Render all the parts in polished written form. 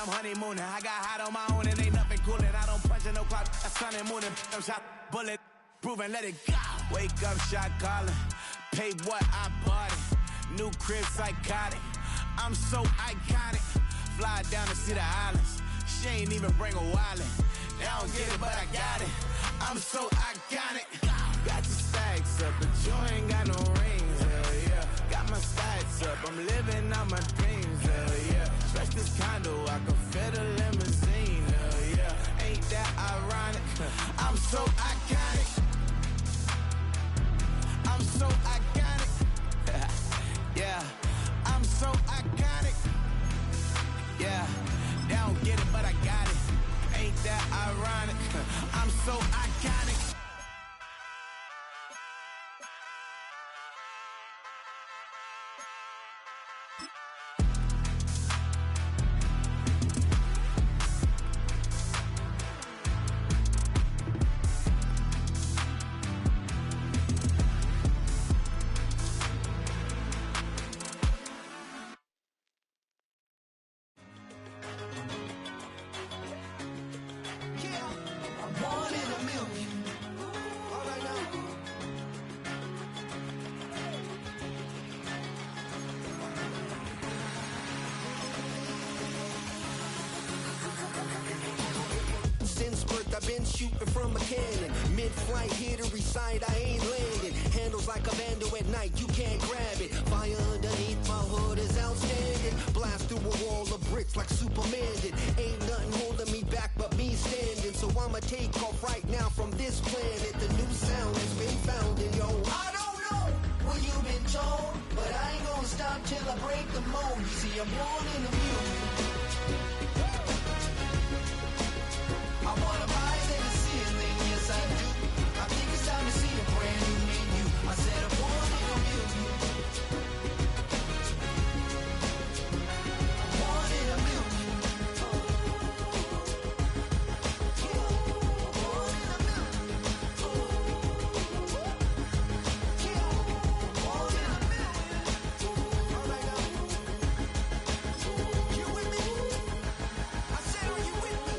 I'm honeymooning. I got hot on my own and ain't nothing coolin'. I don't punch in no clock. A sun and moon and I'm shot bullet. Proven, let it go. Wake up, shot calling. Pay what I bought it. New crib, psychotic. I'm so iconic. Fly down to see the islands. She ain't even bring a wallet. They don't get it, but I got it. I'm so iconic. Got your stacks up, but you ain't got no rings. Hell yeah. Got my stacks up. I'm living out my dreams. Hell yeah. Stretch this condo, I can fit a limousine. Hell yeah. Ain't that ironic? I'm so iconic. I'm so iconic. Yeah. I'm so iconic. Yeah. They don't get it, but I got it. Ain't that ironic? I'm so iconic. I've been shooting from a cannon. Mid-flight, here to recite, I ain't landing. Handles like a vandal at night, you can't grab it. Fire underneath my hood is outstanding. Blast through a wall of bricks like Superman did. Ain't nothing holding me back but me standing. So I'ma take off right now from this planet. The new sound has been found in yo. I don't know what you've been told, but I ain't gonna stop till I break the mold. You see, I'm born in the music. I wanna rise in the ceiling, yes I do. I think it's time to see a brand new menu. I said I'm born in the music. I'm born in the music. Born in the music. Born in the music. All right now. You with me? I said, are you with me?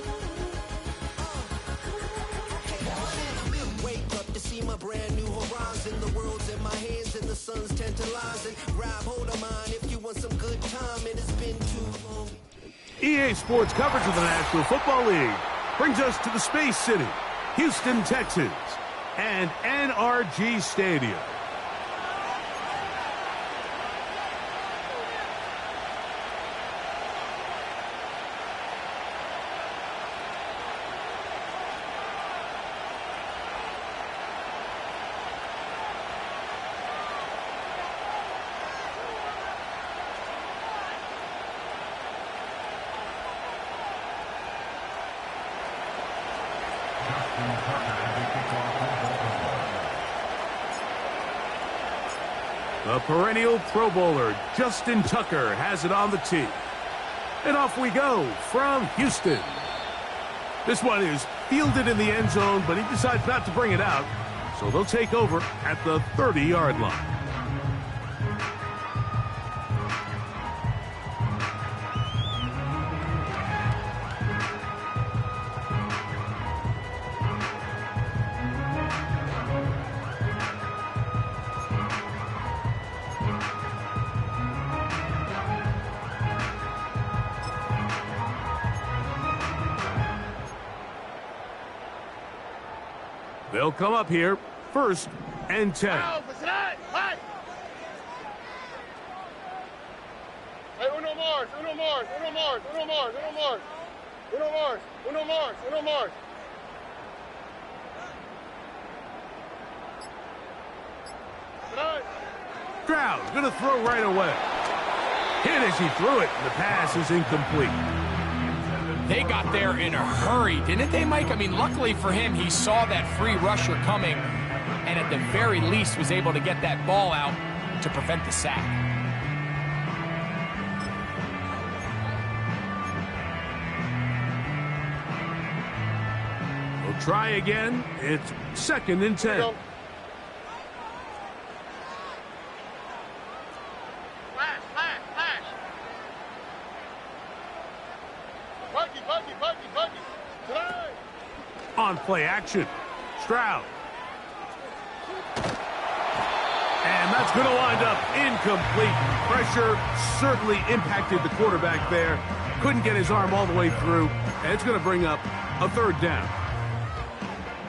Wake up to see my brand new horizon. The world's in my hands and the sun's tantalizing. Grab hold of mine if you want some good time, and it's been too long. EA Sports coverage of the National Football League brings us to the Space City, Houston, Texas, and NRG Stadium. The perennial Pro Bowler, Justin Tucker, has it on the tee. And off we go from Houston. This one is fielded in the end zone, but he decides not to bring it out. So they'll take over at the 30-yard line. They'll come up here, 1st and 10. Stroud gonna throw right away. Hit as he threw it, and the pass is incomplete. They got there in a hurry, didn't they, Mike? I mean, luckily for him, he saw that free rusher coming and at the very least was able to get that ball out to prevent the sack. We'll try again. It's 2nd and 10. On play action, Stroud. And that's going to wind up incomplete. Pressure certainly impacted the quarterback there. Couldn't get his arm all the way through. And it's going to bring up a third down.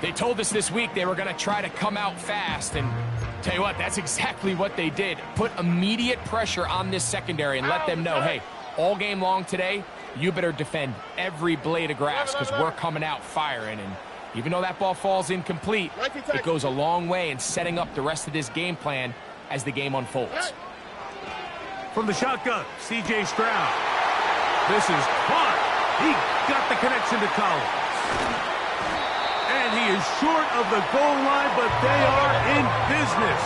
They told us this week they were going to try to come out fast, and tell you what, that's exactly what they did. Put immediate pressure on this secondary and let them know, hey, all game long today, you better defend every blade of grass because we're coming out firing. And even though that ball falls incomplete, it goes a long way in setting up the rest of this game plan as the game unfolds. From the shotgun, C.J. Stroud. This is caught. He got the connection to Collins. And he is short of the goal line, but they are in business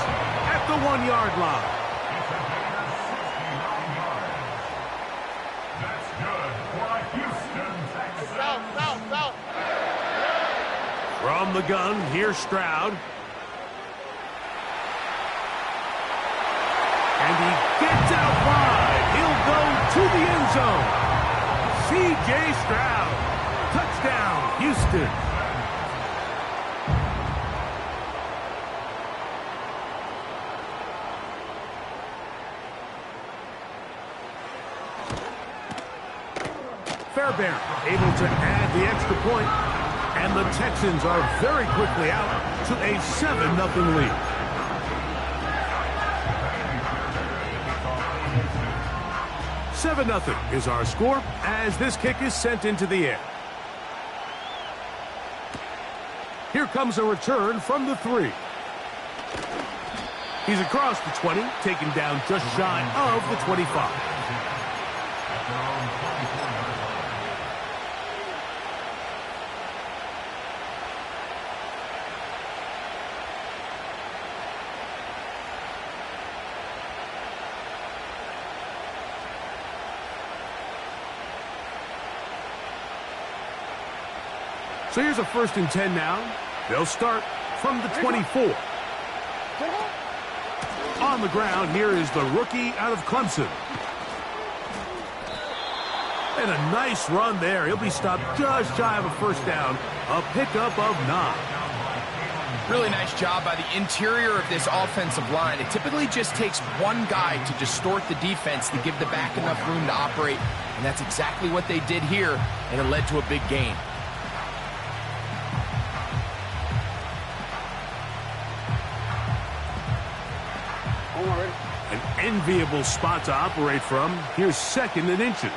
at the 1-yard line. From the gun, here's Stroud. And he gets out wide. He'll go to the end zone. C.J. Stroud. Touchdown, Houston. Fairbairn able to add the extra point, and the Texans are very quickly out to a 7-0 lead. $7-0 is our score as this kick is sent into the air. Here comes a return from the 3. He's across the 20, taken down just shy of the 25. So here's a 1st and 10 now. They'll start from the 24. On the ground, here is the rookie out of Clemson. And a nice run there. He'll be stopped just shy of a 1st down. A pickup of 9. Really nice job by the interior of this offensive line. It typically just takes one guy to distort the defense to give the back enough room to operate. And that's exactly what they did here, and it led to a big gain. An enviable spot to operate from. Here's 2nd and inches.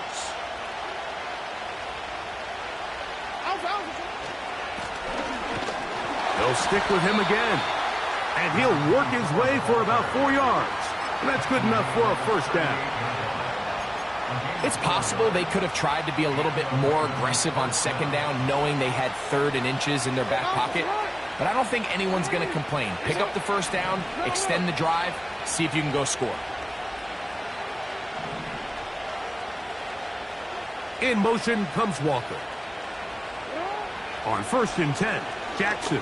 They'll stick with him again. And he'll work his way for about 4 yards. And that's good enough for a 1st down. It's possible they could have tried to be a little bit more aggressive on 2nd down, knowing they had 3rd and inches in their back pocket. But I don't think anyone's going to complain. Pick up the 1st down, extend the drive, see if you can go score. In motion comes Walker. On 1st and 10, Jackson.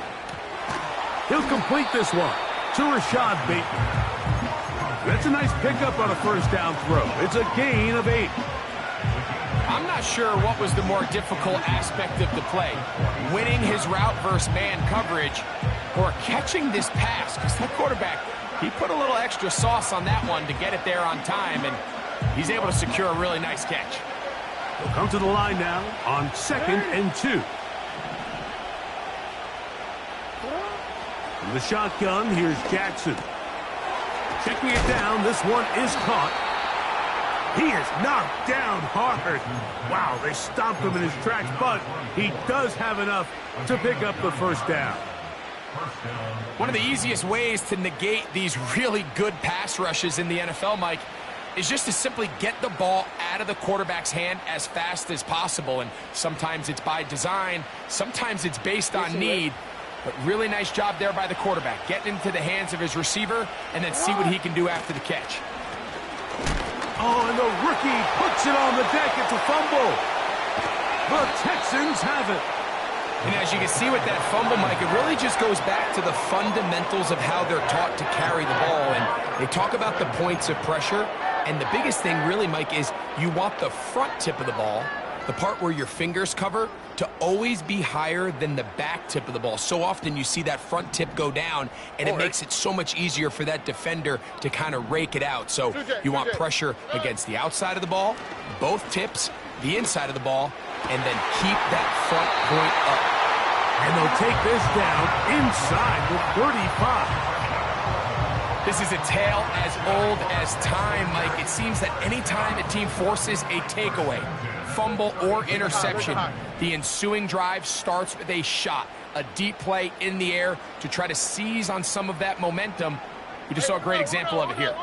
He'll complete this one to Rashad Bateman. That's a nice pickup on a 1st down throw. It's a gain of 8. I'm not sure what was the more difficult aspect of the play. Winning his route versus man coverage or catching this pass. Because that quarterback, he put a little extra sauce on that one to get it there on time. And he's able to secure a really nice catch. They'll come to the line now on 2nd and 2. From the shotgun, here's Jackson. Checking it down, this one is caught. He is knocked down hard. Wow, they stomped him in his tracks, but he does have enough to pick up the 1st down. One of the easiest ways to negate these really good pass rushes in the NFL, Mike, is just to simply get the ball out of the quarterback's hand as fast as possible. And sometimes it's by design, sometimes it's based on need. But really nice job there by the quarterback, getting into the hands of his receiver and then see what he can do after the catch. Oh, and the rookie puts it on the deck. It's a fumble. The Texans have it. And as you can see with that fumble, Mike, it really just goes back to the fundamentals of how they're taught to carry the ball. And they talk about the points of pressure. And the biggest thing really, Mike, is you want the front tip of the ball the part where your fingers cover, to always be higher than the back tip of the ball. So often you see that front tip go down, and it makes it so much easier for that defender to kind of rake it out. So you want pressure against the outside of the ball, both tips, the inside of the ball, and then keep that front point up. And they'll take this down inside the 35. This is a tale as old as time, Mike. It seems that anytime a team forces a takeaway, fumble, or interception, the ensuing drive starts with a shot, a deep play in the air to try to seize on some of that momentum. We just saw a great example of it here.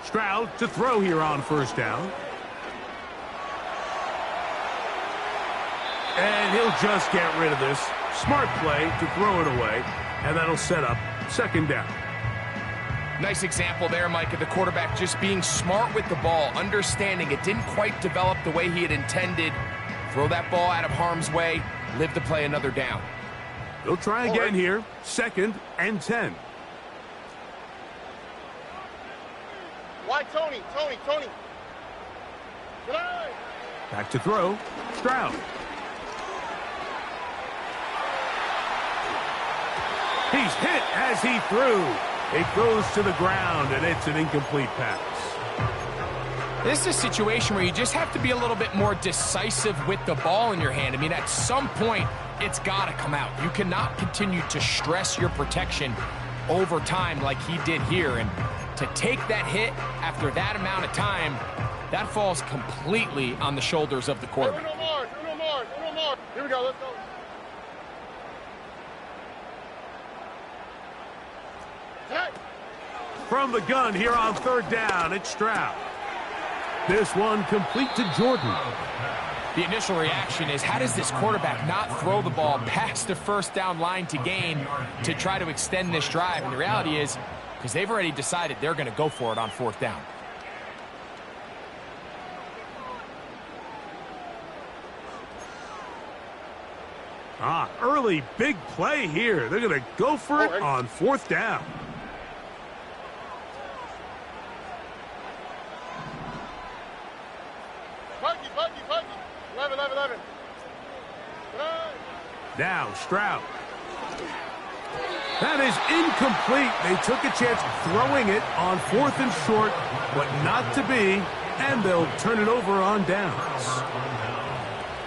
Stroud to throw here on first down. And he'll just get rid of this. Smart play to throw it away, and that'll set up second down. Nice example there, Mike, of the quarterback just being smart with the ball, understanding it didn't quite develop the way he had intended. Throw that ball out of harm's way, live to play another down. They'll try again here, 2nd and 10. Why Tony? Back to throw, Stroud. He's hit as he threw. It goes to the ground, and it's an incomplete pass. This is a situation where you just have to be a little bit more decisive with the ball in your hand. I mean, at some point, it's got to come out. You cannot continue to stress your protection over time like he did here. And to take that hit after that amount of time, that falls completely on the shoulders of the quarterback. Do no more. Here we go, let's go. From the gun here on third down, it's Stroud. This one complete to Jordan. The initial reaction is, how does this quarterback not throw the ball past the first down line to gain to try to extend this drive? And the reality is, because they've already decided they're going to go for it on fourth down. Early big play here. They're going to go for it on fourth down. Buggy. 11. Now Stroud. That is incomplete. They took a chance throwing it on 4th and short, but not to be, and they'll turn it over on downs.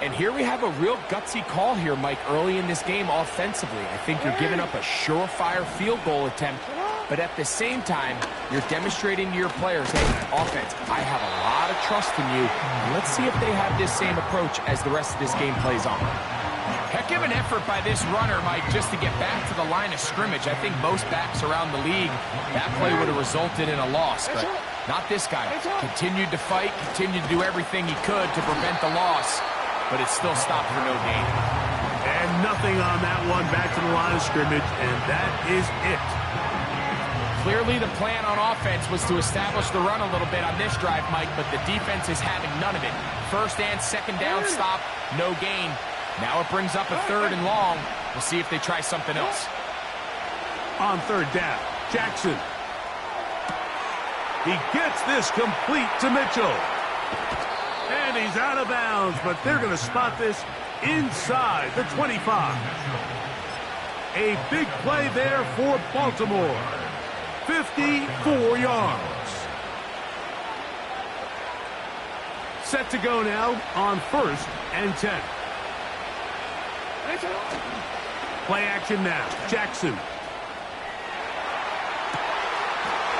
And here we have a real gutsy call here, Mike, early in this game offensively. I think you're giving up a surefire field goal attempt, but at the same time, you're demonstrating to your players, hey, offense, I have a lot of trust in you. Let's see if they have this same approach as the rest of this game plays on. Heck of an effort by this runner, Mike, just to get back to the line of scrimmage. I think most backs around the league, that play would have resulted in a loss, but not this guy. Continued to fight, continued to do everything he could to prevent the loss, but it still stopped for no gain. And nothing on that one, back to the line of scrimmage, and that is it. Clearly the plan on offense was to establish the run a little bit on this drive, Mike, but the defense is having none of it. First and second down stop, no gain. Now it brings up a 3rd and long. We'll see if they try something else. On third down, Jackson. He gets this complete to Mitchell. And he's out of bounds, but they're going to spot this inside the 25. A big play there for Baltimore. 54 yards. Set to go now on 1st and 10. Play action now. Jackson.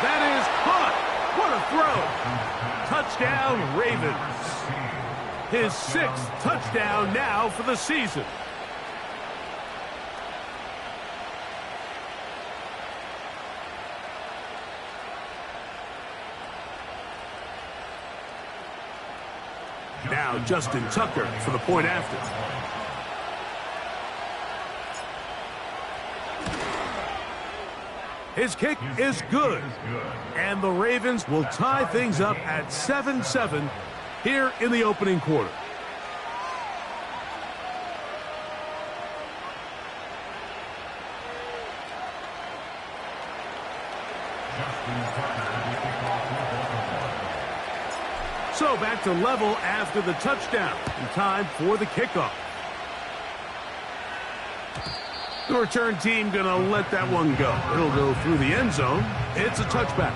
That is caught. What a throw. Touchdown, Ravens. His 6th touchdown now for the season. Now Justin Tucker for the point after. His kick is good. And the Ravens will tie things up at 7-7 here in the opening quarter. So go back to level after the touchdown. In time for the kickoff. The return team going to let that one go. It'll go through the end zone. It's a touchback.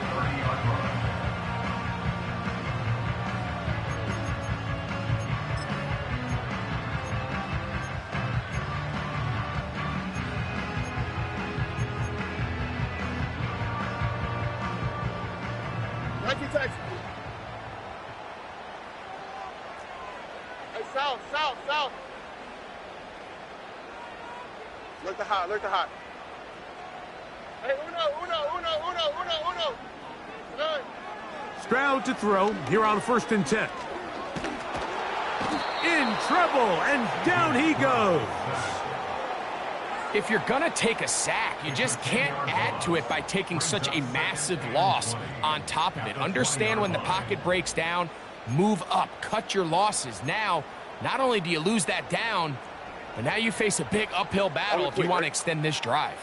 Texans. Hey, south. Look the hot. Hey, uno. Nine. Stroud to throw here on 1st and 10. In trouble, and down he goes. If you're going to take a sack, you just can't add to it by taking such a massive loss on top of it. Understand when the pocket breaks down, move up, cut your losses. Now, not only do you lose that down, but now you face a big uphill battle if you want to extend this drive.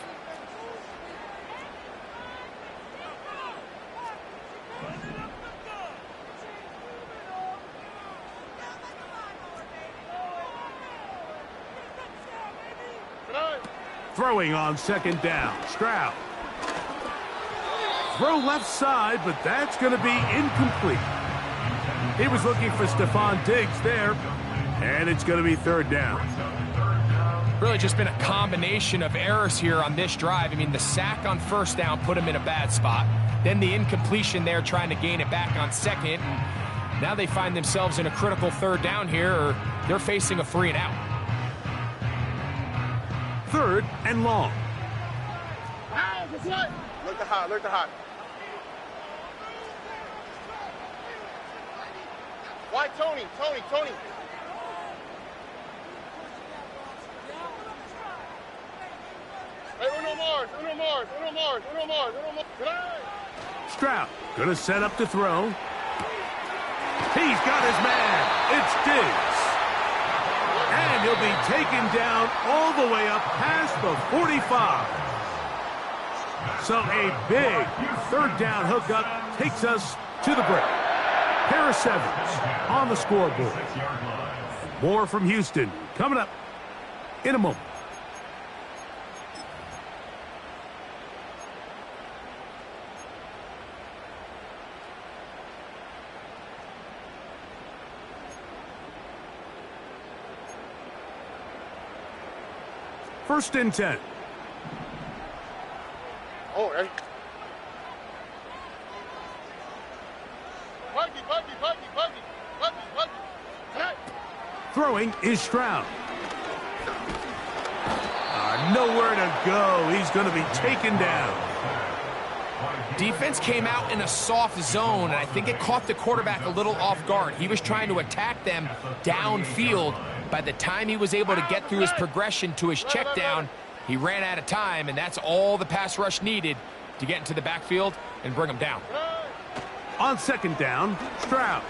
Throwing on 2nd down. Stroud. Throw left side, but that's going to be incomplete. He was looking for Stephon Diggs there, and it's going to be 3rd down. Really just been a combination of errors here on this drive. I mean, the sack on 1st down put him in a bad spot. Then the incompletion there trying to gain it back on 2nd. And now they find themselves in a critical 3rd down here, or they're facing a 3 and out. 3rd and long. Look the hot. Why Tony? Hey, uno Mars. Stroud going to set up to throw. He's got his man. It's Diggs. And he'll be taken down all the way up past the 45. So a big 3rd down hookup takes us to the break. Pair of 7s on the scoreboard. More from Houston coming up in a moment. First and 10. Oh, hey. Buggy. Throwing is Stroud. Nowhere to go. He's going to be taken down. Defense came out in a soft zone, and I think it caught the quarterback a little off guard. He was trying to attack them downfield. By the time he was able to get through his progression to his check down, he ran out of time, and that's all the pass rush needed to get into the backfield and bring him down. On 2nd down, Stroud.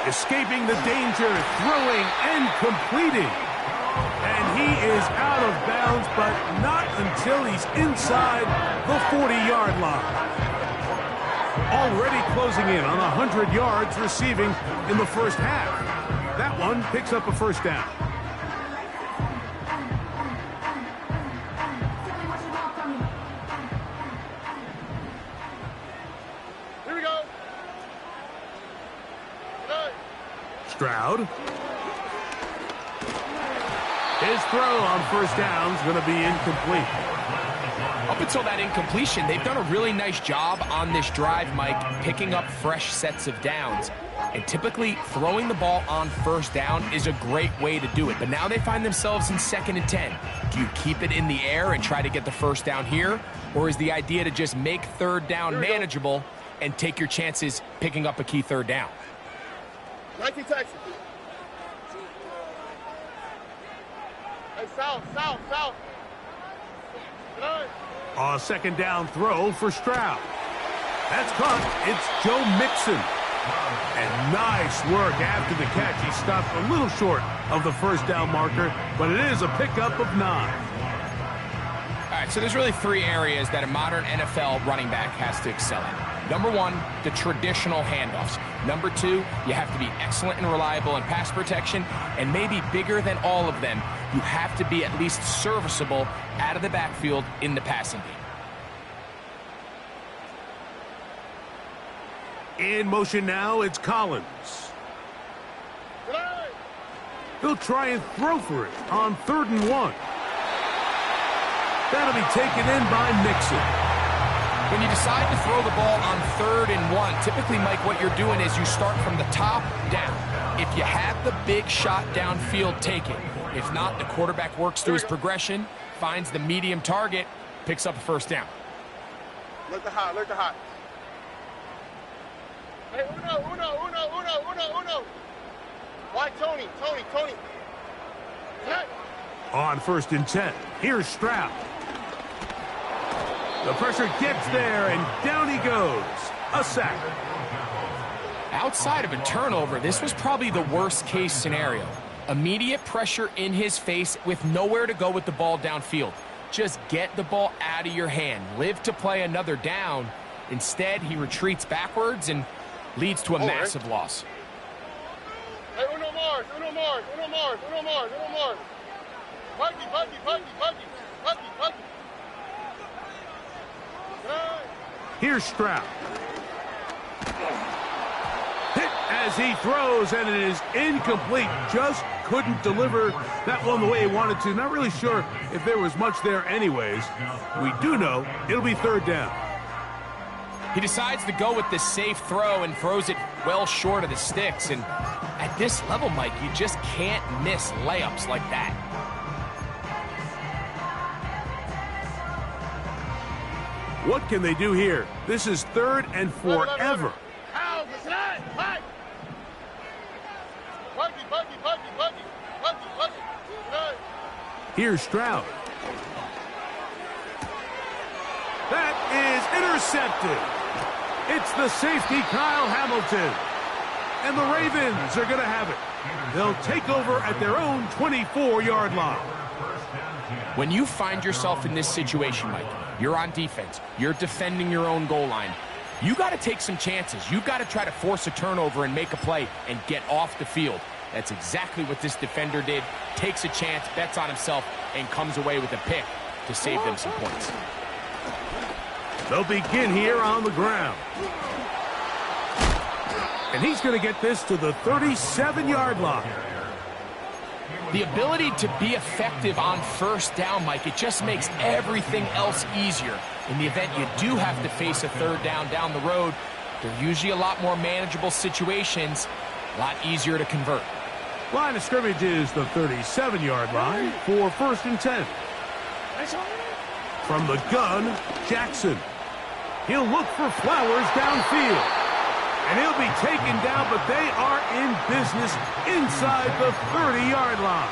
Escaping the danger, throwing and completing. And he is out of bounds, but not until he's inside the 40-yard line. Already closing in on 100 yards receiving in the 1st half. That one picks up a 1st down. Here we go. Stroud. His throw on 1st down is going to be incomplete. Up until that incompletion, they've done a really nice job on this drive, Mike, picking up fresh sets of downs. And typically, throwing the ball on 1st down is a great way to do it. But now they find themselves in 2nd and 10. Do you keep it in the air and try to get the 1st down here? Or is the idea to just make 3rd down manageable and take your chances picking up a key 3rd down? 19 Texans. Hey, south. A 2nd down throw for Stroud. That's caught. It's Joe Mixon. And nice work after the catch. He stopped a little short of the 1st down marker, but it is a pickup of 9. All right, so there's really 3 areas that a modern NFL running back has to excel at. Number one, the traditional handoffs. Number two, you have to be excellent and reliable in pass protection, and maybe bigger than all of them, you have to be at least serviceable out of the backfield in the passing game. In motion now, it's Collins. He'll try and throw for it on 3rd and 1. That'll be taken in by Mixon. When you decide to throw the ball on 3rd and 1, typically, Mike, what you're doing is you start from the top down. If you have the big shot downfield, take it. If not, the quarterback works through his progression, finds the medium target, picks up a 1st down. Look the hot, look the hot. Hey, uno. Why, Tony? Hey. On 1st and 10, here's Stroud. The pressure gets there, and down he goes. A sack. Outside of a turnover, this was probably the worst-case scenario. Immediate pressure in his face with nowhere to go with the ball downfield. Just get the ball out of your hand. Live to play another down. Instead, he retreats backwards and leads to a massive loss. Hey, uno Mars. Buggy. Here's Stroud. Hit as he throws, and it is incomplete. Just couldn't deliver that one the way he wanted to. Not really sure if there was much there anyways. We do know it'll be 3rd down. He decides to go with the safe throw and throws it well short of the sticks. And at this level, Mike, you just can't miss layups like that. What can they do here? This is 3rd and forever. Here's Stroud. That is intercepted. It's the safety, Kyle Hamilton. And the Ravens are going to have it. They'll take over at their own 24-yard line. When you find yourself in this situation, Mike, you're on defense, you're defending your own goal line, you got to take some chances. You've got to try to force a turnover and make a play and get off the field. That's exactly what this defender did. Takes a chance, bets on himself, and comes away with a pick to save them some points. They'll begin here on the ground. And he's going to get this to the 37-yard line. The ability to be effective on 1st down, Mike, it just makes everything else easier. In the event you do have to face a 3rd down the road, they're usually a lot more manageable situations, a lot easier to convert. Line of scrimmage is the 37-yard line for 1st and 10. From the gun, Jackson. He'll look for Flowers downfield. And he'll be taken down, but they are in business inside the 30-yard line.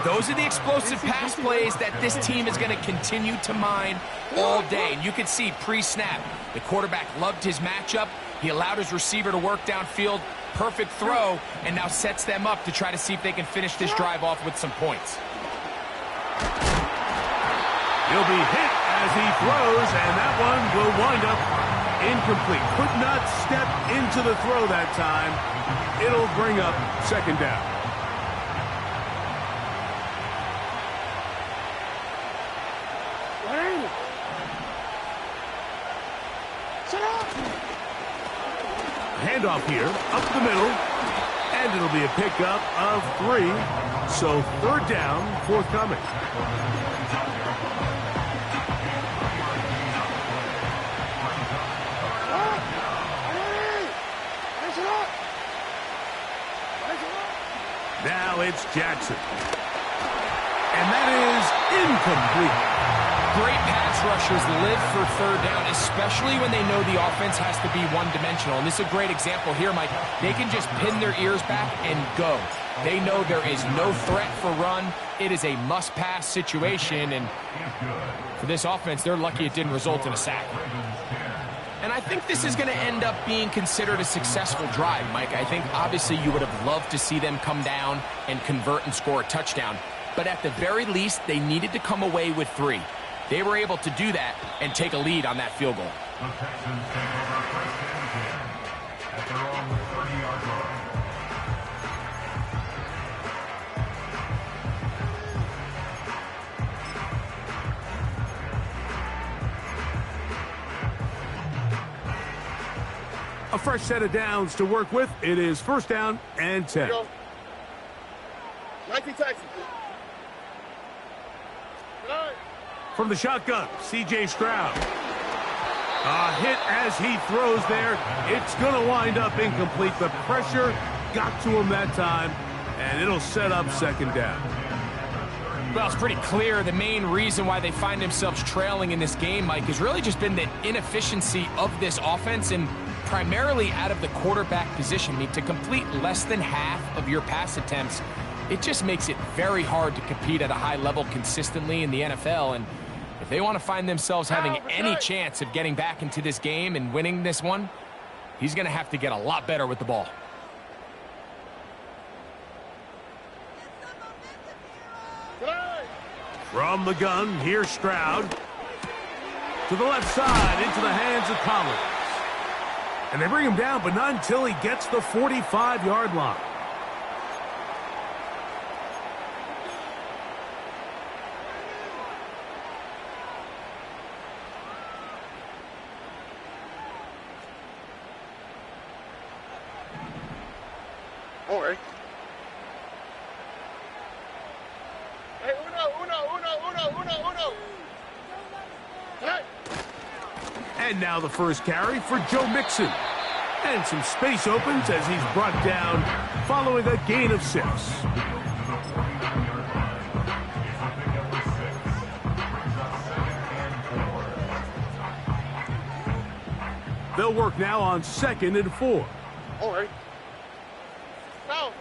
Those are the explosive pass plays that this team is going to continue to mine all day. And you can see pre-snap, the quarterback loved his matchup. He allowed his receiver to work downfield. Perfect throw, and now sets them up to try to see if they can finish this drive off with some points. He'll be hit as he throws, and that one will wind up incomplete. Could not step into the throw that time. It'll bring up 2nd down. Handoff here, up the middle, and it'll be a pickup of 3. So 3rd down, forthcoming. Now it's Jackson. And that is incomplete. Great pass rushers live for 3rd down, especially when they know the offense has to be one-dimensional. And this is a great example here, Mike. They can just pin their ears back and go. They know there is no threat for run. It is a must-pass situation. And for this offense, they're lucky it didn't result in a sack. And I think this is going to end up being considered a successful drive, Mike. I think obviously you would have loved to see them come down and convert and score a touchdown. But at the very least, they needed to come away with 3. they were able to do that and take a lead on that field goal. The Texans take over first and 10 at their own 30-yard line. A fresh set of downs to work with. It is first down and 10. 19 Texans. From the shotgun, C.J. Stroud. A hit as he throws there. It's going to wind up incomplete. The pressure got to him that time, and it'll set up second down. Well, it's pretty clear the main reason why they find themselves trailing in this game, Mike, has really just been the inefficiency of this offense and primarily out of the quarterback position. I mean, to complete less than half of your pass attempts, it just makes it very hard to compete at a high level consistently in the NFL. And if they want to find themselves having any chance of getting back into this game and winning this one, he's going to have to get a lot better with the ball. From the gun, here's Stroud. To the left side, into the hands of Collins. And they bring him down, but not until he gets the 45-yard line. All right. Hey, uno. Hey. And now the first carry for Joe Mixon. And some space opens as he's brought down following a gain of 6. They'll work now on 2nd and 4. All right. Down.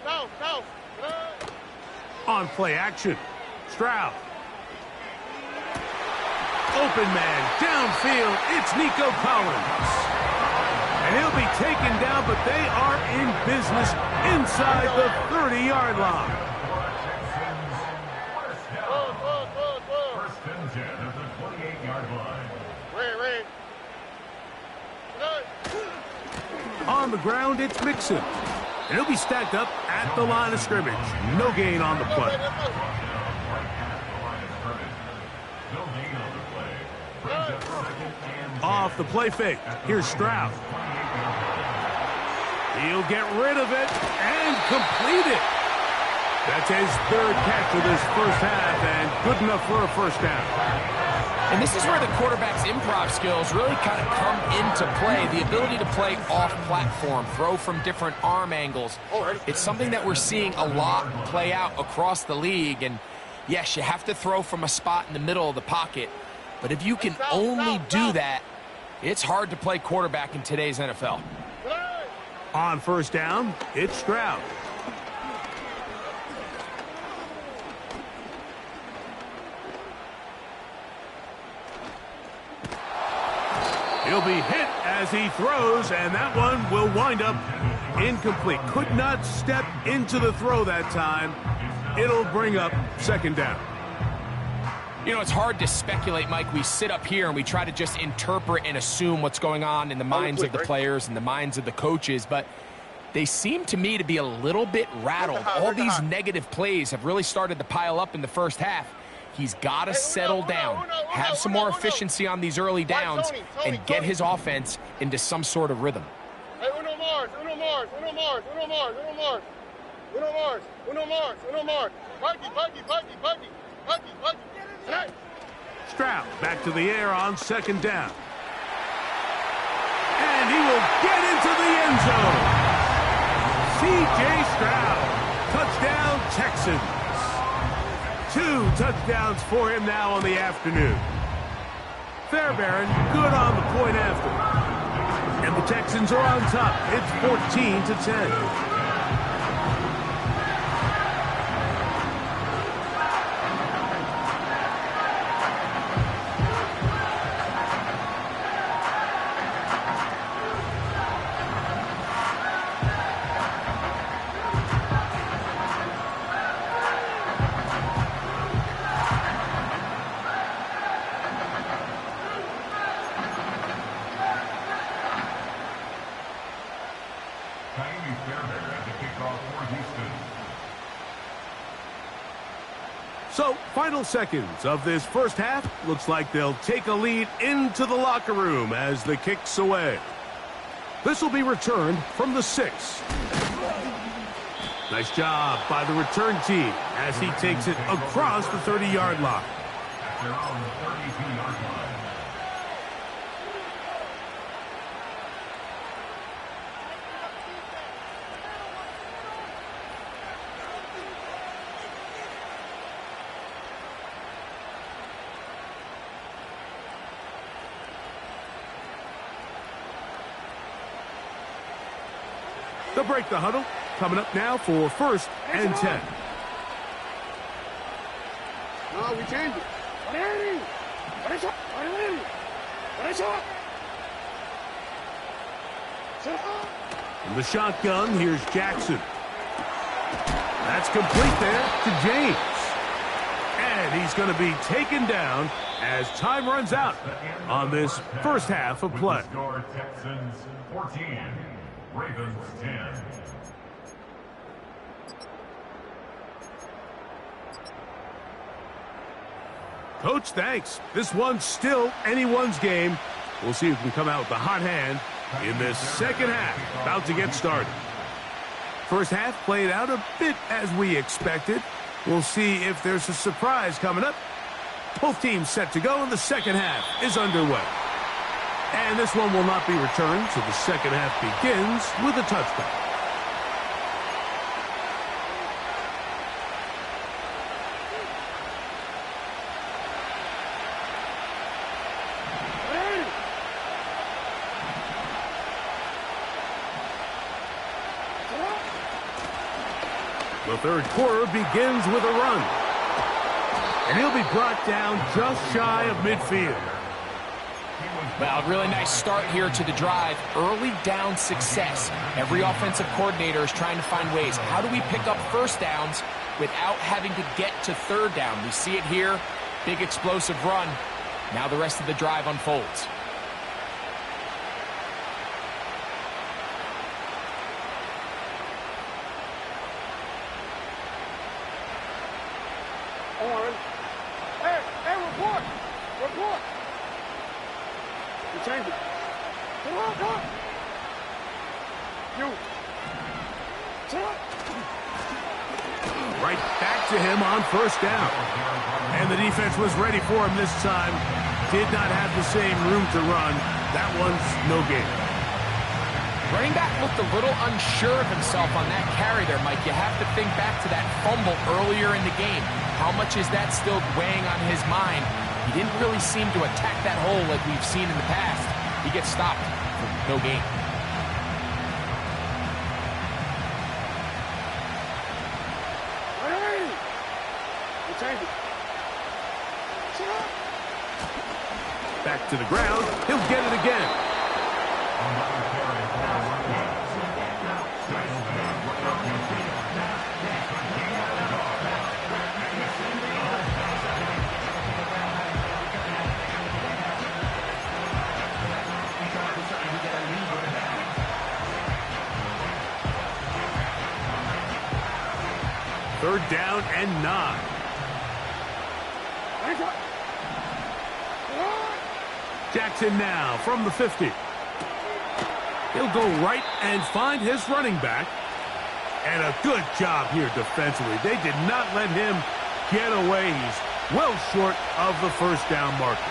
On play action, Stroud. Open man, downfield, it's Nico Collins. And he'll be taken down, but they are in business inside the 30-yard line. First and 10 at the 28-yard line. Ran. On the ground, it's Mixon. And he'll be stacked up at the line of scrimmage. No gain on the play. Off the play fake. Here's Stroud. He'll get rid of it and complete it. That's his 3rd catch of this first half and good enough for a first down. And this is where the quarterback's improv skills really kind of come into play. The ability to play off-platform, throw from different arm angles. It's something that we're seeing a lot play out across the league. And yes, you have to throw from a spot in the middle of the pocket. But if you can only do that, it's hard to play quarterback in today's NFL. On first down, it's Stroud. He'll be hit as he throws, and that one will wind up incomplete. Could not step into the throw that time. It'll bring up second down. You know, it's hard to speculate, Mike. We sit up here and we try to just interpret and assume what's going on in the minds of the players and the minds of the coaches, but they seem to me to be a little bit rattled. All these negative plays have really started to pile up in the first half. He's got to settle down, have some more efficiency on these early downs, and get his offense into some sort of rhythm. Hey, uno Mars. Parky. Stroud back to the air on second down. And he will get into the end zone. C.J. Stroud, touchdown Texans. 2 touchdowns for him now on the afternoon. Fairbairn good on the point after. And the Texans are on top. It's 14-10. at the kickoff for Houston. So, final seconds of this first half. Looks like they'll take a lead into the locker room as the kick's away. This will be returned from the 6. Nice job by the return team as he takes it across the 30-yard line. At their own 32-yard line. They'll break the huddle. Coming up now for 1st and 10. No, we changed it. From the shotgun, here's Jackson. That's complete there to James. And he's going to be taken down as time runs out on this first half of play. With the score, Texans 14, Ravens 10. Coach, thanks. This one's still anyone's game. We'll see who can come out with the hot hand in this second half. About to get started. First half played out a bit as we expected. We'll see if there's a surprise coming up. Both teams set to go, and the second half is underway. And this one will not be returned, so the second half begins with a touchdown. The third quarter begins with a run. And he'll be brought down just shy of midfield. Well, really nice start here to the drive. Early down success. Every offensive coordinator is trying to find ways. How do we pick up first downs without having to get to third down? We see it here. Big explosive run. Now the rest of the drive unfolds. Hey, report! Report! You changed it. Come on. You. Right back to him on first down. And the defense was ready for him this time. Did not have the same room to run. That one's no gain. Running back looked a little unsure of himself on that carry there, Mike. You have to think back to that fumble earlier in the game. How much is that still weighing on his mind? He didn't really seem to attack that hole like we've seen in the past. He gets stopped for no gain. Back to the ground. He'll get it again. Third down and 9. Jackson now from the 50. He'll go right and find his running back. And a good job here defensively. They did not let him get away. He's well short of the first down marker.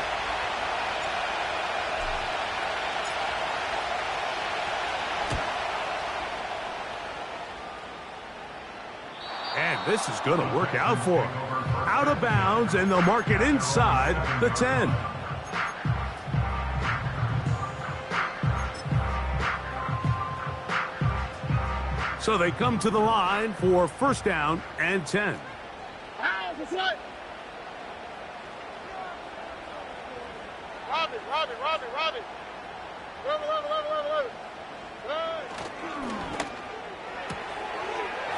And this is going to work out for him. Out of bounds, and they'll mark it inside the 10. So they come to the line for first down and 10. Robin. Level.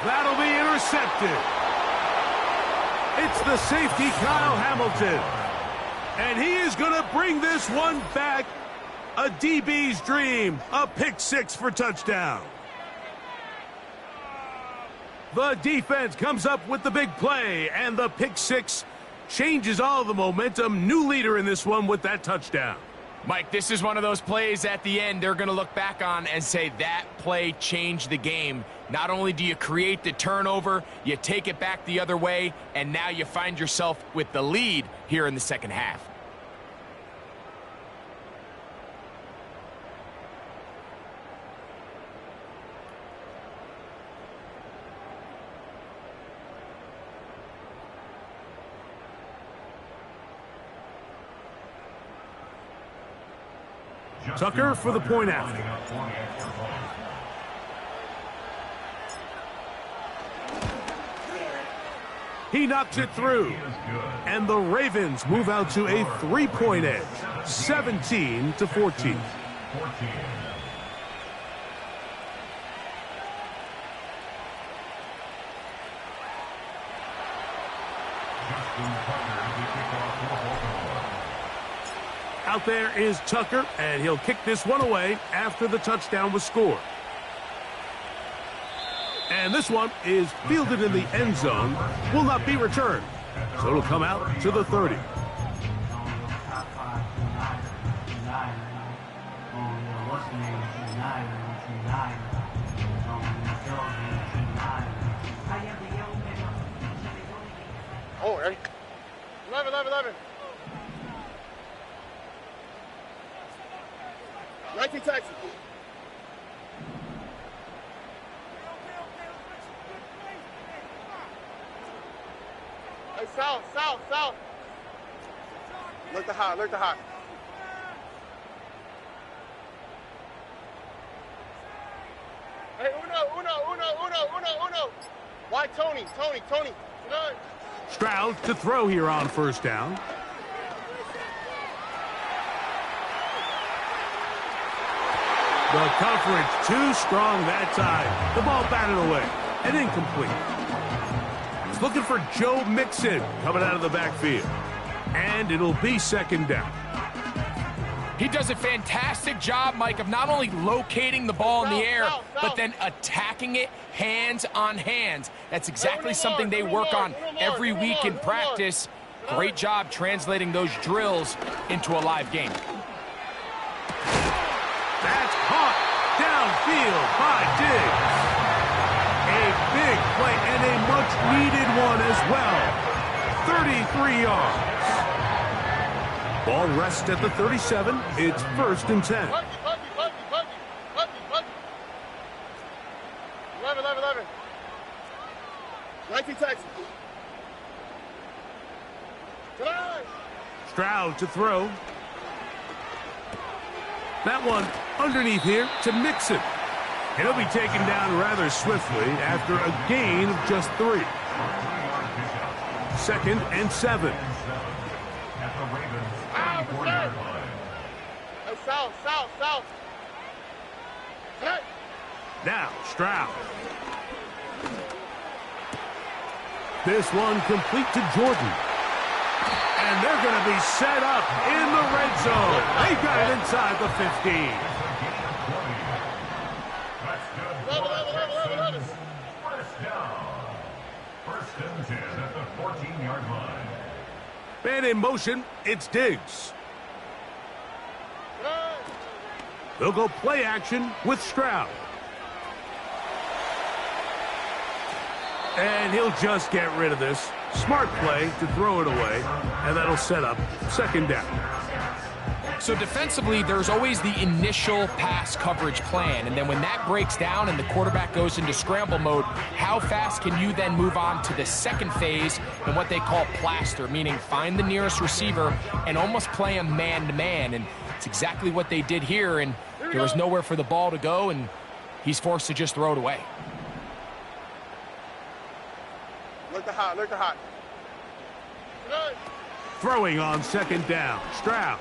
That'll be intercepted. It's the safety, Kyle Hamilton. And he is going to bring this one back. A DB's dream. A pick six for touchdown. The defense comes up with the big play, and the pick six changes all the momentum. New leader in this one with that touchdown. Mike, this is one of those plays at the end they're going to look back on and say that play changed the game. Not only do you create the turnover, you take it back the other way, and now you find yourself with the lead here in the second half. Tucker for the point after. He knocks it through. And the Ravens move out to a 3-point edge, 17-14. Out there is Tucker, and he'll kick this one away after the touchdown was scored. And this one is fielded in the end zone, will not be returned. So it'll come out to the 30. Oh, 11. 19 Texans. Hey, south. Look the hot. Hey, uno. Why Tony? Tonight. Stroud to throw here on first down. The coverage too strong that time. The ball batted away and incomplete. He's looking for Joe Mixon coming out of the backfield. And it'll be second down. He does a fantastic job, Mike, of not only locating the ball in the air, but then attacking it hands on hands. That's exactly something they work on every week in practice. Great job translating those drills into a live game. That's caught downfield by Diggs. A big play and a much-needed one as well. 33 yards. Ball rests at the 37. It's 1st and 10. 11. 19 Texans. Stroud to throw. That one underneath here to Mixon. And he'll be taken down rather swiftly after a gain of just 3. 2nd and 7. South. Hey. Now Stroud. This one complete to Jordan. And they're going to be set up in the red zone. They've got it inside the 15. 11. First and 10 at the 14-yard line. And in motion, it's Diggs. They'll go play action with Stroud. And he'll just get rid of this. Smart play to throw it away, and that'll set up second down. So defensively, there's always the initial pass coverage plan, and then when that breaks down and the quarterback goes into scramble mode, how fast can you then move on to the second phase and what they call plaster, meaning find the nearest receiver and almost play him man-to-man, and it's exactly what they did here, and there was nowhere for the ball to go, and he's forced to just throw it away. Look the hot. Throwing on second down. Stroud.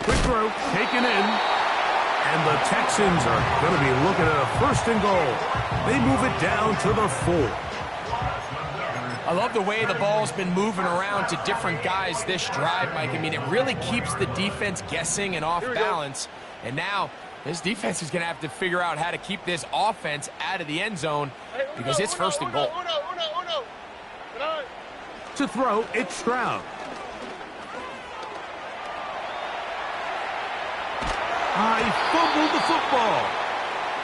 Quick throw, taken in. And the Texans are going to be looking at a 1st and goal. They move it down to the 4. I love the way the ball's been moving around to different guys this drive, Mike. I mean, it really keeps the defense guessing and off balance. And now this defense is going to have to figure out how to keep this offense out of the end zone. because it's first and goal. To throw, it's Stroud. He fumbled the football.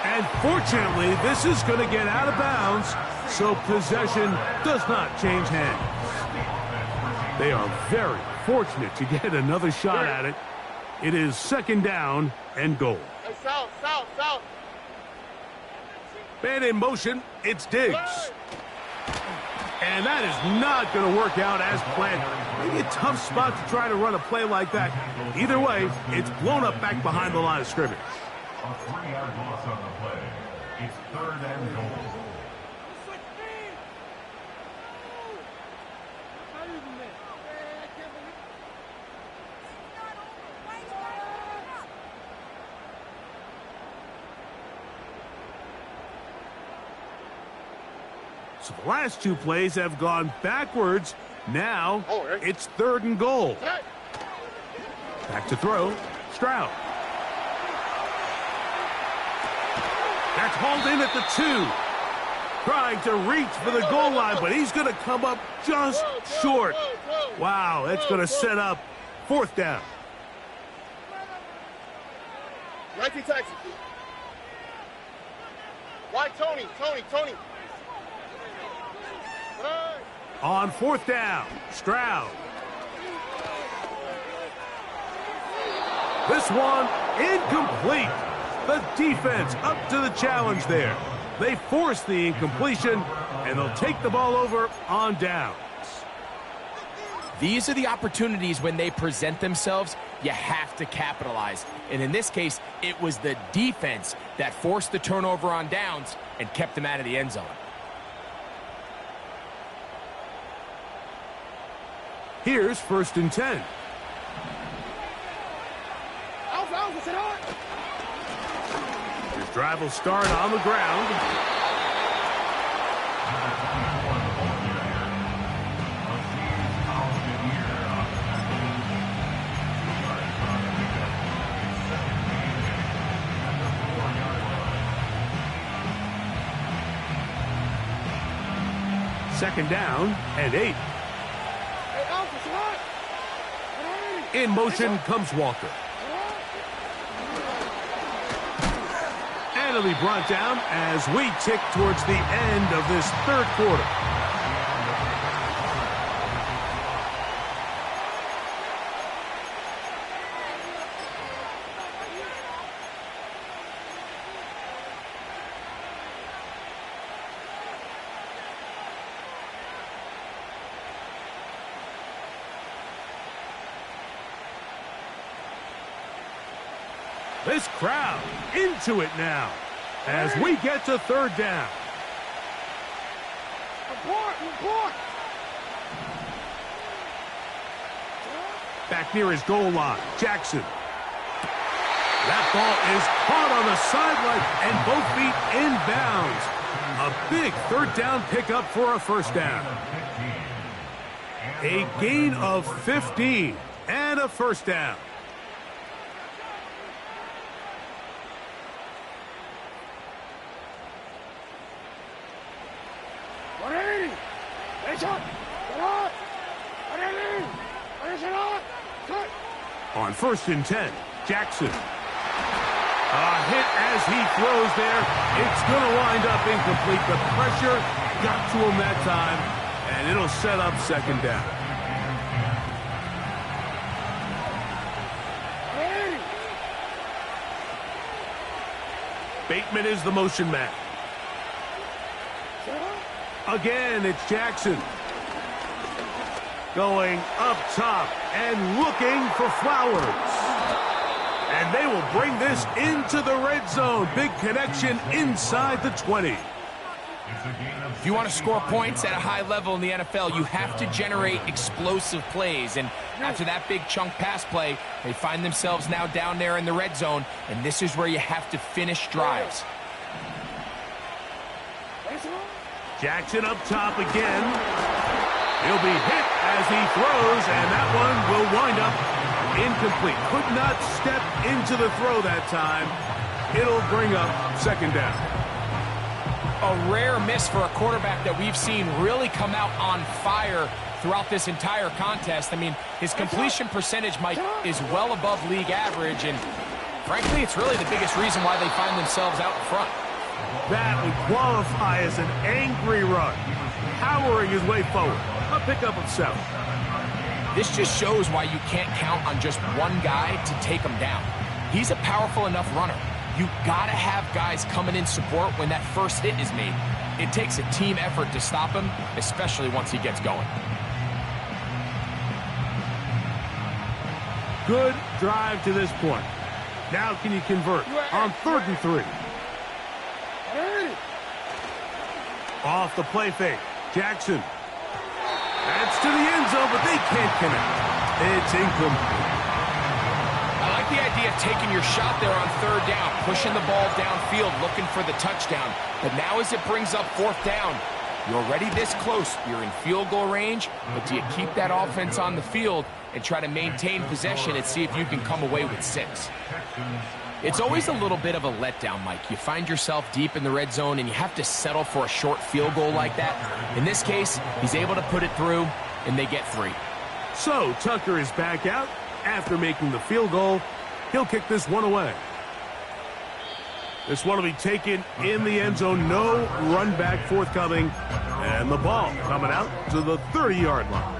And fortunately, this is going to get out of bounds, so possession does not change hands. They are very fortunate to get another shot at it. It is second down and goal. Hey, south. Man in motion, it's Diggs. And that is not going to work out as planned. Maybe a tough spot to try to run a play like that. Either way, it's blown up back behind the line of scrimmage. A 3-yard loss on the play. It's third and goal. So the last two plays have gone backwards. Now it's third and goal. Back to throw. Stroud. That's hauled in at the 2. Trying to reach for the goal line, but he's going to come up just short. Wow, that's going to set up fourth down. Right to Texas. Right, Tony. On fourth down, Stroud. This one incomplete. The defense up to the challenge there. They force the incompletion, and they'll take the ball over on downs. These are the opportunities when they present themselves, you have to capitalize. And in this case, it was the defense that forced the turnover on downs and kept them out of the end zone. Here's first and 10. His drive will start on the ground. Second down and 8. In motion comes Walker. And it'll be brought down as we tick towards the end of this third quarter. This crowd into it now as we get to third down. Report. Back near his goal line, Jackson. That ball is caught on the sideline and both feet inbounds. A big third down pickup for a first down. A gain of 15 and a first down. On first and 10, Jackson. A hit as he throws there. It's going to wind up incomplete. The pressure got to him that time, and it'll set up second down. Bateman is the motion man. Again, it's Jackson. Going up top and looking for Flowers. And they will bring this into the red zone. Big connection inside the 20. If you want to score points at a high level in the NFL, you have to generate explosive plays. And after that big chunk pass play, they find themselves now down there in the red zone. And this is where you have to finish drives. Jackson up top again. He'll be hit as he throws, and that one will wind up incomplete. Could not step into the throw that time. It'll bring up second down. A rare miss for a quarterback that we've seen really come out on fire throughout this entire contest. I mean, his completion percentage, Mike, is well above league average, and frankly, it's really the biggest reason why they find themselves out in front. That would qualify as an angry run, powering his way forward. A pickup of 7. This just shows why you can't count on just one guy to take him down. He's a powerful enough runner. You gotta have guys coming in support when that first hit is made. It takes a team effort to stop him, especially once he gets going. Good drive to this point. Now can you convert on 3rd and 3? Off the play fake. Jackson. That's to the end zone, but they can't connect. It's incomplete. I like the idea of taking your shot there on 3rd down, pushing the ball downfield, looking for the touchdown. But now as it brings up 4th down, you're already this close. You're in field goal range, but do you keep that offense on the field and try to maintain possession and see if you can come away with 6? It's always a little bit of a letdown, Mike. You find yourself deep in the red zone and you have to settle for a short field goal like that. In this case, he's able to put it through, and they get 3. So Tucker is back out after making the field goal. He'll kick this one away. This one will be taken in the end zone. No run back forthcoming. And the ball coming out to the 30-yard line.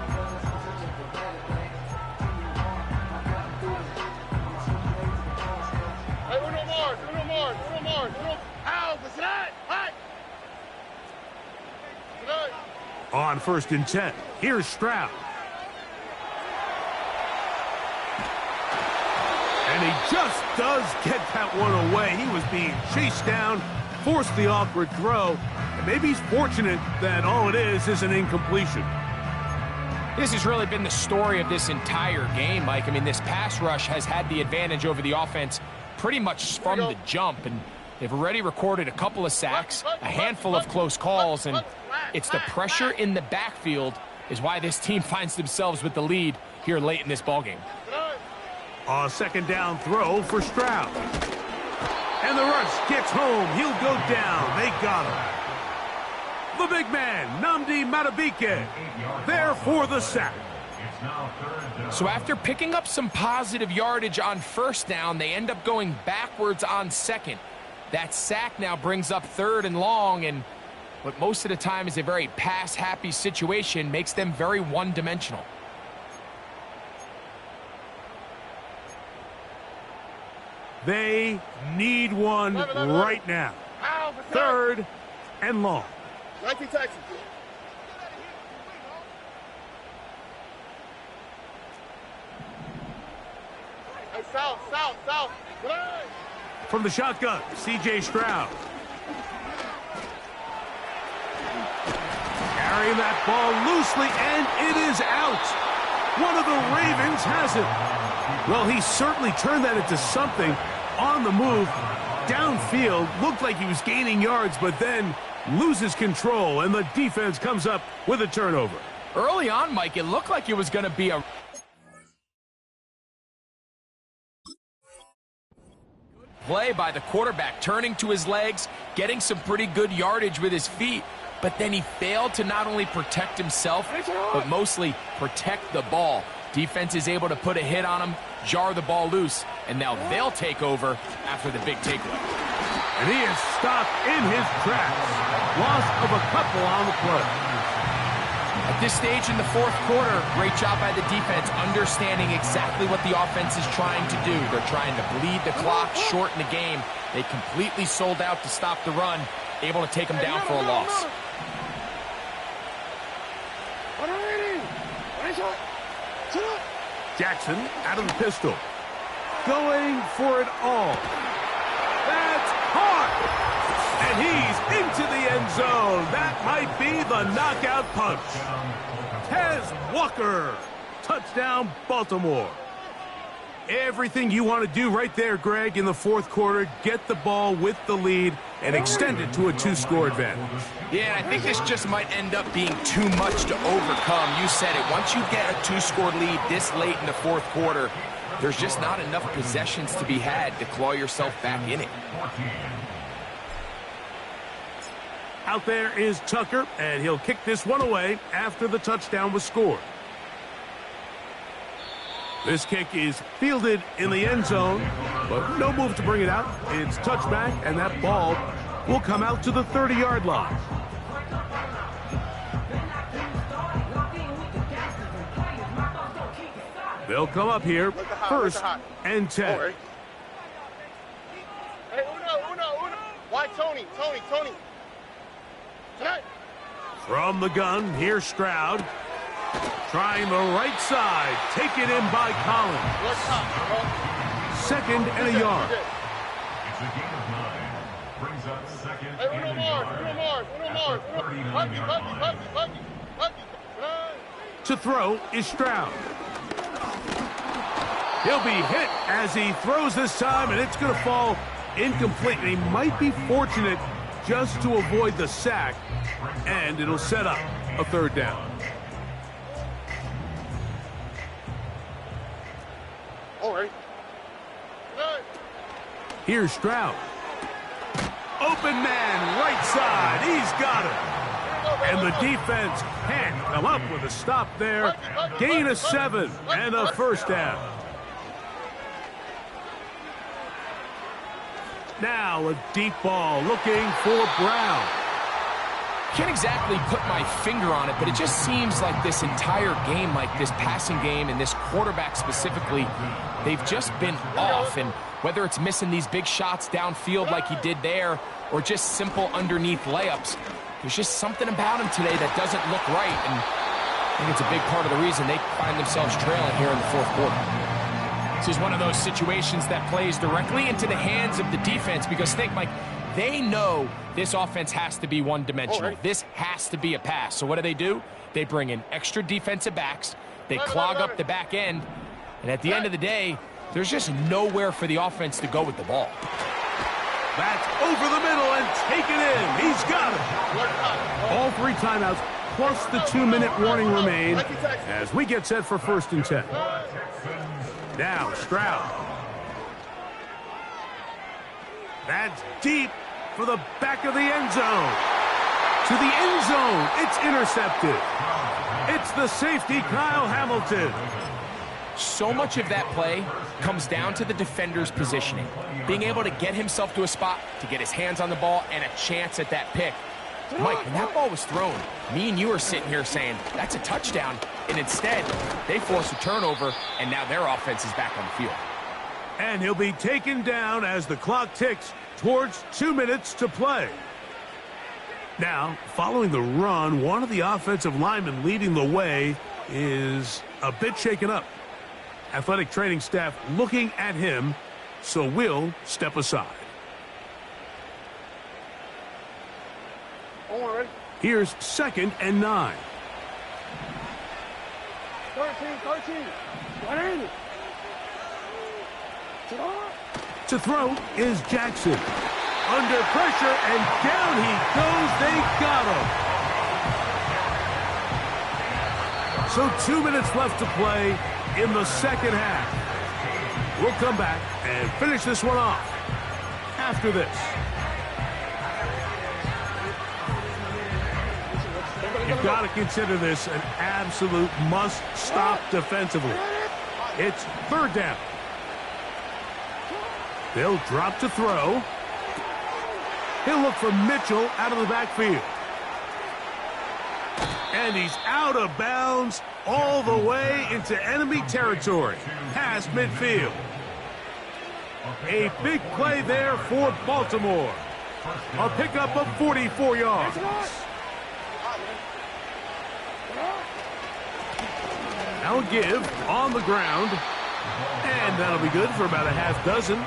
On 1st and 10, here's Stroud. And he just does get that one away. He was being chased down, forced the awkward throw, and maybe he's fortunate that all it is an incompletion. This has really been the story of this entire game, Mike. I mean, this pass rush has had the advantage over the offense pretty much from the jump, and they've already recorded a couple of sacks, a handful of close calls, and it's the pressure in the backfield is why this team finds themselves with the lead here late in this ballgame. A 2nd down throw for Stroud. And the rush gets home. He'll go down. They got him. The big man, Nnamdi Madubuike, there for the sack. So after picking up some positive yardage on 1st down, they end up going backwards on 2nd. That sack now brings up 3rd and long, and what most of the time is a very pass-happy situation makes them very one-dimensional. They need one right now. 3rd and long. 19 Texans. Hey, south. From the shotgun, C.J. Stroud. Carrying that ball loosely, and it is out. One of the Ravens has it. Well, he certainly turned that into something on the move. Downfield, looked like he was gaining yards, but then loses control, and the defense comes up with a turnover. Early on, Mike, it looked like it was going to be a play by the quarterback, turning to his legs, getting some pretty good yardage with his feet, but then he failed to not only protect himself, but mostly protect the ball. Defense is able to put a hit on him, jar the ball loose, and now they'll take over after the big takeaway. And he is stopped in his tracks. Loss of a couple on the play. At this stage in the 4th quarter, great job by the defense, understanding exactly what the offense is trying to do. They're trying to bleed the clock, shorten the game. They completely sold out to stop the run, able to take them down for a loss. Jackson out of the pistol. Going for it all. That's caught! And he's into the end zone. That might be the knockout punch. Tez Walker. Touchdown, Baltimore. Everything you want to do right there, Greg, in the 4th quarter. Get the ball with the lead and extend it to a 2-score advantage. Yeah, and I think this just might end up being too much to overcome. You said it. Once you get a 2-score lead this late in the 4th quarter, there's just not enough possessions to be had to claw yourself back in it. Out there is Tucker, and he'll kick this one away after the touchdown was scored. This kick is fielded in the end zone, but no move to bring it out. It's touchback, and that ball will come out to the 30-yard line. They'll come up here, first and 10. Hey, Uno. Why Tony? Tonight. From the gun, here's Stroud. Trying the right side. Taken in by Collins. Second and a yard. It's a gain of 9. Brings up second Hey, and a yard. Uno. To throw is Stroud. He'll be hit as he throws this time, and it's going to fall incomplete. And he might be fortunate just to avoid the sack, and it'll set up a third down. All right. Here's Stroud. Open man, right side. He's got it. And the defense can't come up with a stop there. Gain of 7 and a first down. Now a deep ball looking for Brown. Can't exactly put my finger on it, but it just seems like this entire game, like this passing game and this quarterback specifically, they've just been off. And whether it's missing these big shots downfield like he did there or just simple underneath layups, there's just something about him today that doesn't look right. And I think it's a big part of the reason they find themselves trailing here in the fourth quarter. This is one of those situations that plays directly into the hands of the defense because think, Mike, they know this offense has to be one-dimensional. This has to be a pass. So what do? They bring in extra defensive backs. They clog up the back end. And at the end of the day, there's just nowhere for the offense to go with the ball. That's over the middle and taken in. He's got it. All 3 timeouts plus the 2-minute warning remain as we get set for first and 10. Now Stroud. That's deep for the back of the end zone. To the end zone. It's intercepted. It's the safety, Kyle Hamilton. So much of that play comes down to the defender's positioning. Being able to get himself to a spot, to get his hands on the ball, and a chance at that pick. Mike, when that ball was thrown, me and you are sitting here saying, that's a touchdown. And instead, they force a turnover, and now their offense is back on the field. And he'll be taken down as the clock ticks towards 2 minutes to play. Now, following the run, one of the offensive linemen leading the way is a bit shaken up. Athletic training staff looking at him, so we'll step aside. Here's second and 9. 13. To throw is Jackson. Under pressure, and down he goes. They got him. So 2 minutes left to play in the second half. We'll come back and finish this one off after this. You've got to consider this an absolute must-stop defensively. It's third down. They'll drop to throw. He'll look for Mitchell out of the backfield. And he's out of bounds all the way into enemy territory, past midfield. A big play there for Baltimore. A pickup of 44 yards. Now a give on the ground. And that'll be good for about a half dozen.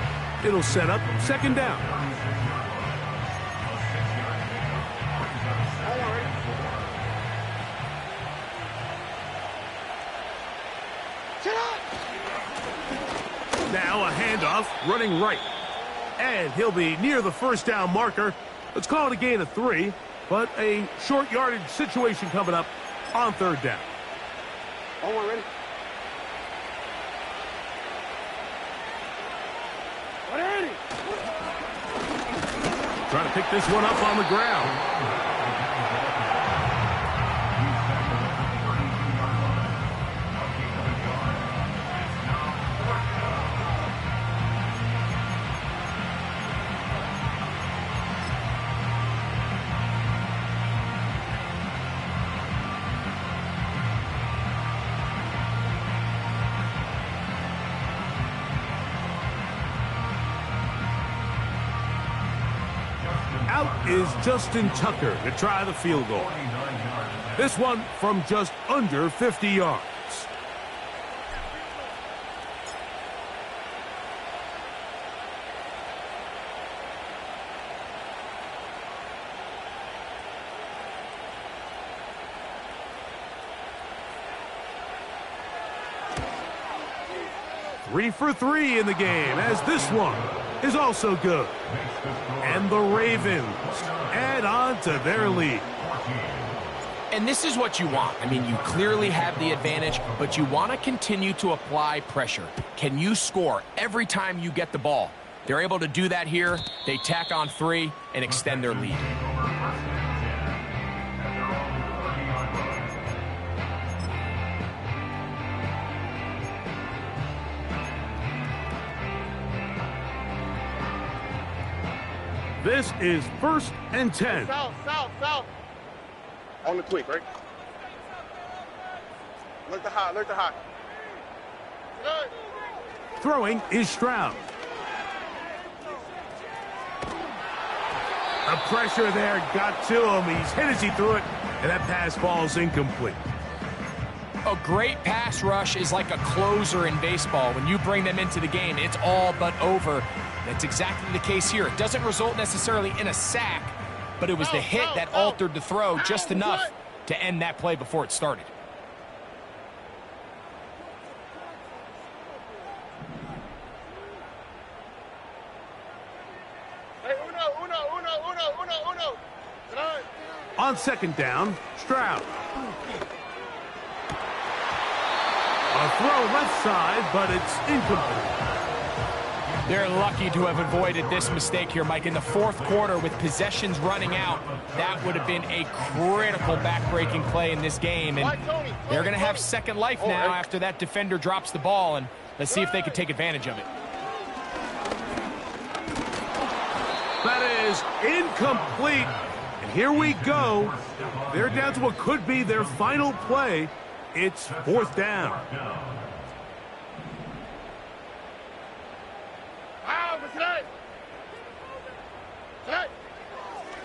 It'll set up second down. Now a handoff running right. And he'll be near the first down marker. Let's call it a gain of 3, but a short yardage situation coming up on third down. Ready? Trying to pick this one up on the ground. is Justin Tucker to try the field goal. This one from just under 50 yards. Three for three in the game, as this one is also good. And the Ravens add on to their lead. And this is what you want. I mean, you clearly have the advantage, but you want to continue to apply pressure. Can you score every time you get the ball? They're able to do that here. They tack on 3 and extend their lead. This is 1st and 10. South. On the quick, right? Look to high. Good. Throwing is Stroud. The pressure there got to him. He's hit as he threw it, and that pass falls incomplete. A great pass rush is like a closer in baseball. When you bring them into the game, it's all but over. That's exactly the case here. It doesn't result necessarily in a sack, but it was the hit that altered the throw just enough to end that play before it started. Hey, uno. On 2nd down, Stroud. A throw left side, but it's incomplete. They're lucky to have avoided this mistake here, Mike. In the 4th quarter, with possessions running out, that would have been a critical back-breaking play in this game. And they're going to have second life now after that defender drops the ball. And let's see if they can take advantage of it. That is incomplete. And here we go. They're down to what could be their final play. It's 4th down.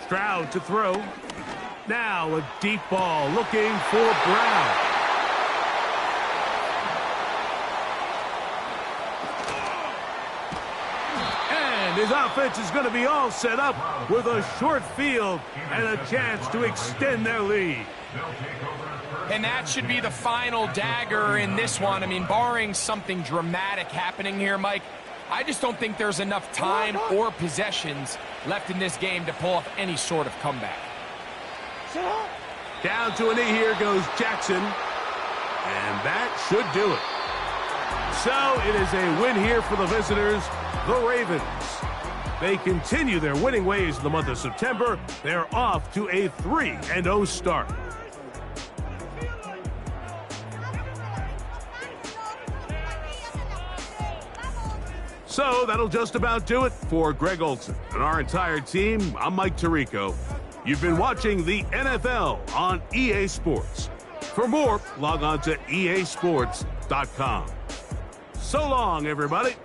Stroud to throw. Now a deep ball looking for Brown. And his offense is going to be all set up with a short field and a chance to extend their lead. And that should be the final dagger in this one. I mean, barring something dramatic happening here, Mike, I just don't think there's enough time or possessions left in this game to pull off any sort of comeback. Down to a knee here goes Jackson. And that should do it. So it is a win here for the visitors, the Ravens. They continue their winning ways in the month of September. They're off to a 3-0 start. So that'll just about do it for Greg Olson and our entire team. I'm Mike Tirico. You've been watching the NFL on EA Sports. For more, log on to easports.com. So long, everybody.